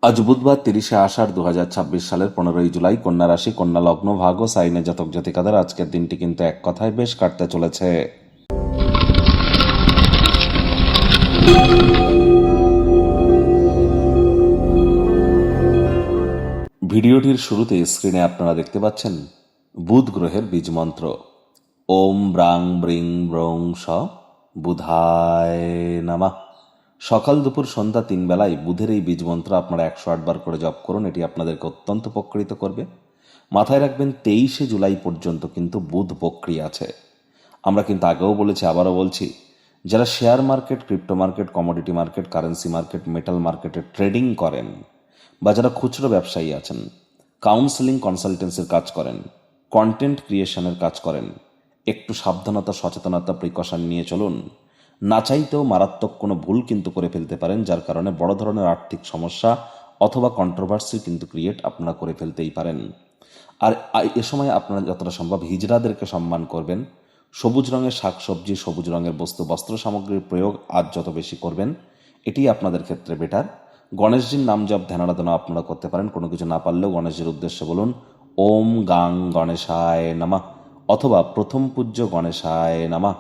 আজ বুধবার 30শে আষাঢ় 2026 সালের 15ই জুলাই। কন্যা রাশি, কন্যা লগ্ন, ভাগ্য সাইনে জাতক জাতিকাদের আজকের দিনটি কিন্তু এক কথায় বেশ কাটতে চলেছে। ভিডিওটির শুরুতে স্ক্রিনে আপনারা দেখতে পাচ্ছেন বুধ গ্রহের বীজ মন্ত্র। ওম ব্রাং ব্রিং ব্রং স বুধায় নমঃ। সকাল দুপুর সন্ধ্যা 3 বেলায় বুধের এই বীজ মন্ত্র আপনারা 108 বার করে জপ করুন। এটি আপনাদেরকে অত্যন্ত উপকৃত করবে। মাথায় রাখবেন 23শে জুলাই পর্যন্ত কিন্তু বুধ বক্রী আছে। আমরা কিন্তু আগেও বলেছি, আবারও বলছি, যারা share market, crypto market, commodity market, currency market, metal মার্কেটে ট্রেডিং করেন, বা যারা খুচরো ব্যবসায়ী আছেন, কাউন্সেলিং কনসালটেন্সির কাজ করেন, কন্টেন্ট ক্রিয়েশনের কাজ করেন, একটু সাবধানতা, সচেতনতা, প্রিকশন নিয়ে চলুন। না চাইতেও মারাত্মক কোনো ভুল কিন্তু করে ফেলতে পারেন, যার কারণে বড় ধরনের আর্থিক সমস্যা অথবা কন্ট্রোভার্সি কিন্তু ক্রিয়েট আপনারা করে ফেলতেই পারেন। আর এ সময় আপনারা যতটা সম্ভব হিজড়াদেরকে সম্মান করবেন। সবুজ রঙের শাকসবজি, সবুজ রঙের বস্তু, বস্ত্র সামগ্রীর প্রয়োগ আজ যত বেশি করবেন, এটি আপনাদের ক্ষেত্রে বেটার। গণেশজির নাম জপ, ধ্যান আরাধনা আপনারা করতে পারেন। কোনো কিছু না পারলেও গণেশজির উদ্দেশ্যে বলুন ওম গাং গণেশায় নমঃ অথবা প্রথম পূজ্য গণেশায় নমঃ।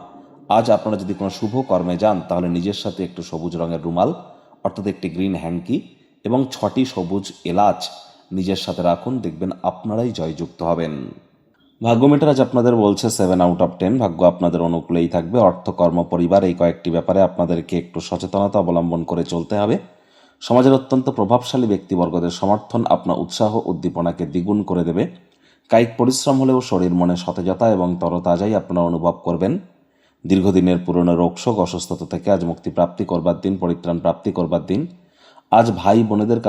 আজ আপনারা যদি কোনো শুভ কর্মে যান, তাহলে নিজের সাথে একটু সবুজ রঙের রুমাল অর্থাৎ একটি গ্রিন হ্যাঙ্কি এবং 6টি সবুজ এলাচ নিজের সাথে রাখুন। দেখবেন আপনারাই জয়যুক্ত হবেন। ভাগ্য মিটার আজ আপনাদের বলছে 7/10। ভাগ্য আপনাদের অনুকূলেই থাকবে। অর্থ, কর্ম, পরিবার, এই কয়েকটি ব্যাপারে আপনাদেরকে একটু সচেতনতা অবলম্বন করে চলতে হবে। সমাজের অত্যন্ত প্রভাবশালী ব্যক্তিবর্গদের সমর্থন আপনার উৎসাহ উদ্দীপনাকে দ্বিগুণ করে দেবে। কায়িক পরিশ্রম হলেও শরীর মনে সতেজতা এবং তরতাজাই আপনারা অনুভব করবেন। দীর্ঘদিনের পুরনো রোগশোক, অসুস্থতা থেকে আজ মুক্তি প্রাপ্তি করবার দিন, পরিত্রাণ প্রাপ্তি করবার দিন। আজ ভাই বোনেদের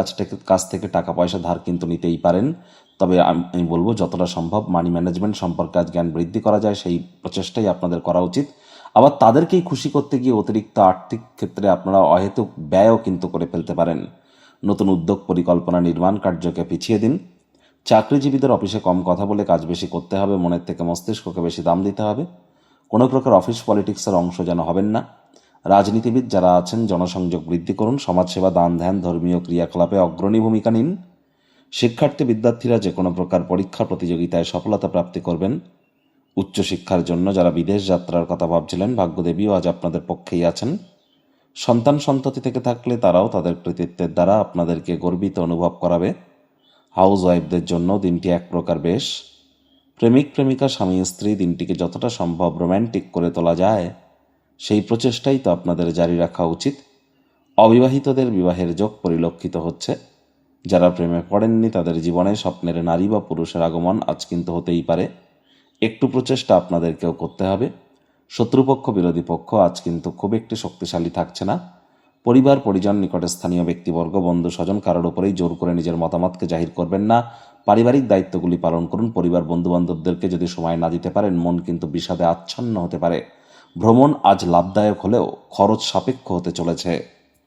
কাছ থেকে টাকা পয়সা ধার কিন্তু নিতেই পারেন, তবে আমি বলবো যতটা সম্ভব মানি ম্যানেজমেন্ট সম্পর্কে আজ জ্ঞান বৃদ্ধি করা যায় সেই প্রচেষ্টাই আপনাদের করা উচিত। আবার তাদেরকেই খুশি করতে গিয়ে অতিরিক্ত আর্থিক ক্ষেত্রে আপনারা অহেতুক ব্যয়ও কিন্তু করে ফেলতে পারেন। নতুন উদ্যোগ, পরিকল্পনা, নির্মাণ কার্যকে পিছিয়ে দিন। চাকরিজীবীদের অফিসে কম কথা বলে কাজ বেশি করতে হবে। মনের থেকে মস্তিষ্ককে বেশি দাম দিতে হবে। কোনো প্রকার অফিস পলিটিক্সের অংশ যেন হবেন না। রাজনীতিবিদ যারা আছেন, জনসংযোগ বৃদ্ধি করুন। সমাজসেবা, দান ধ্যান, ধর্মীয় ক্রিয়াকলাপে অগ্রণী ভূমিকা নিন। শিক্ষার্থী বিদ্যার্থীরা যে কোনো প্রকার পরীক্ষা প্রতিযোগিতায় সফলতা প্রাপ্তি করবেন। উচ্চশিক্ষার জন্য যারা বিদেশ যাত্রার কথা ভাবছিলেন, ভাগ্যদেবীও আজ আপনাদের পক্ষেই আছেন। সন্তান সন্ততি থেকে থাকলে তারাও তাদের কৃতিত্বের দ্বারা আপনাদেরকে গর্বিত অনুভব করাবে। হাউস ওয়াইফদের জন্য দিনটি এক প্রকার বেশ। প্রেমিক প্রেমিকা, স্বামী স্ত্রী দিনটিকে যতটা সম্ভব রোম্যান্টিক করে তোলা যায় সেই প্রচেষ্টাই তো আপনাদের জারি রাখা উচিত। অবিবাহিতদের বিবাহের যোগ পরিলক্ষিত হচ্ছে। যারা প্রেমে পড়েননি তাদের জীবনে স্বপ্নের নারী বা পুরুষের আগমন আজ কিন্তু হতেই পারে। একটু প্রচেষ্টা আপনাদেরকেও করতে হবে। শত্রুপক্ষ, বিরোধী পক্ষ আজ কিন্তু খুব একটি শক্তিশালী থাকছে না। পরিবার, পরিজন, নিকটে স্থানীয় ব্যক্তিবর্গ, বন্ধু স্বজন কারোর উপরেই জোর করে নিজের মতামতকে জাহির করবেন না। পারিবারিক দায়িত্বগুলি পালন করুন। পরিবার, বন্ধুবান্ধবদেরকে যদি সময় না দিতে পারেন, মন কিন্তু বিষাদে আচ্ছন্ন হতে পারে। ভ্রমণ আজ লাভদায়ক হলেও খরচ সাপেক্ষ হতে চলেছে।